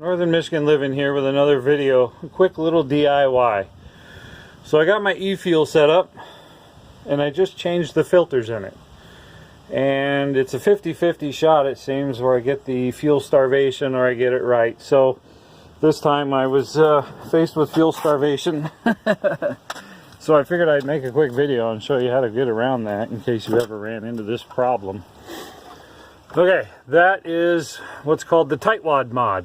Northern Michigan living here with another video, a quick little DIY. So I got my efuel set up and I just changed the filters in it. And it's a 50-50 shot, it seems, where I get the fuel starvation or I get it right. So this time I was faced with fuel starvation. So I figured I'd make a quick video and show you how to get around that in case you ever ran into this problem. Okay, that is what's called the tightwad mod.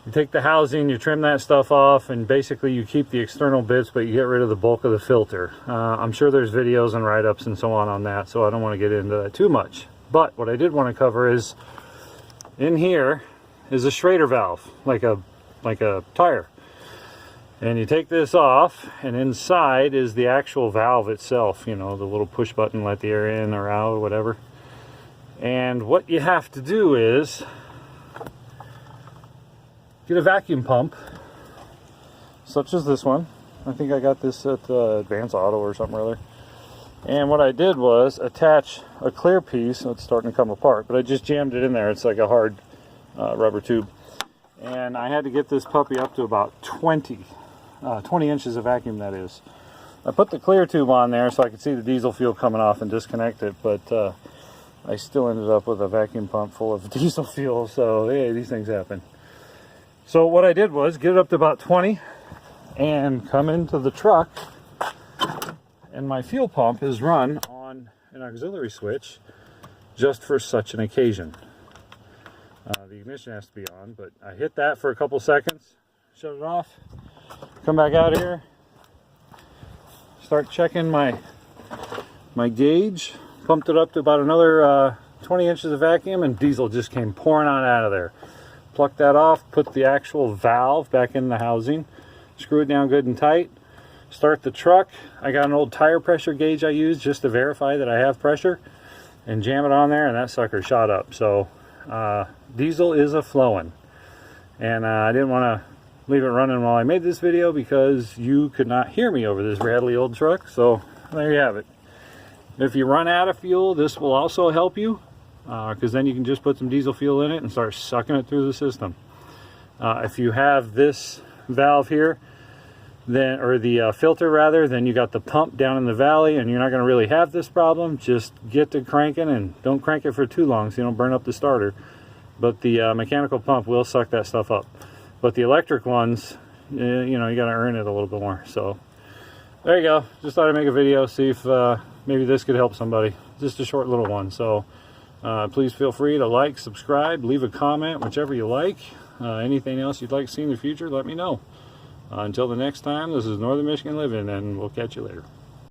You take the housing, you trim that stuff off, and basically you keep the external bits, but you get rid of the bulk of the filter. I'm sure there's videos and write-ups and so on that, so I don't want to get into that too much. But what I did want to cover is, in here is a Schrader valve, like a tire. And you take this off, and inside is the actual valve itself, you know, the little push button, let the air in or out or whatever. And what you have to do is get a vacuum pump, such as this one. I think I got this at Advance Auto or something or other. And what I did was attach a clear piece. It's starting to come apart, but I just jammed it in there. It's like a hard rubber tube. And I had to get this puppy up to about 20 inches of vacuum, that is. I put the clear tube on there so I could see the diesel fuel coming off and disconnect it, but I still ended up with a vacuum pump full of diesel fuel, so hey, these things happen. So what I did was get it up to about 20 and come into the truck, and my fuel pump is run on an auxiliary switch just for such an occasion. The ignition has to be on, but I hit that for a couple seconds, shut it off, come back out here, start checking my gauge, pumped it up to about another 20 inches of vacuum, and diesel just came pouring on out of there. Pluck that off, put the actual valve back in the housing, screw it down good and tight, start the truck. I got an old tire pressure gauge I use just to verify that I have pressure, and jam it on there, and that sucker shot up. So diesel is a-flowing, and I didn't want to leave it running while I made this video because you could not hear me over this rattly old truck. So there you have it. If you run out of fuel, this will also help you, because then you can just put some diesel fuel in it and start sucking it through the system. If you have this valve here, then, or the filter rather, then you got the pump down in the valley, and you're not going to really have this problem. Just get to cranking, and don't crank it for too long so you don't burn up the starter. But the mechanical pump will suck that stuff up. But the electric ones, you know, you got to earn it a little bit more. So there you go. Just thought I'd make a video, see if maybe this could help somebody. Just a short little one. So please feel free to like, subscribe, leave a comment, whichever you like. Anything else you'd like to see in the future, let me know. Until the next time, this is Northern Michigan Living, and we'll catch you later.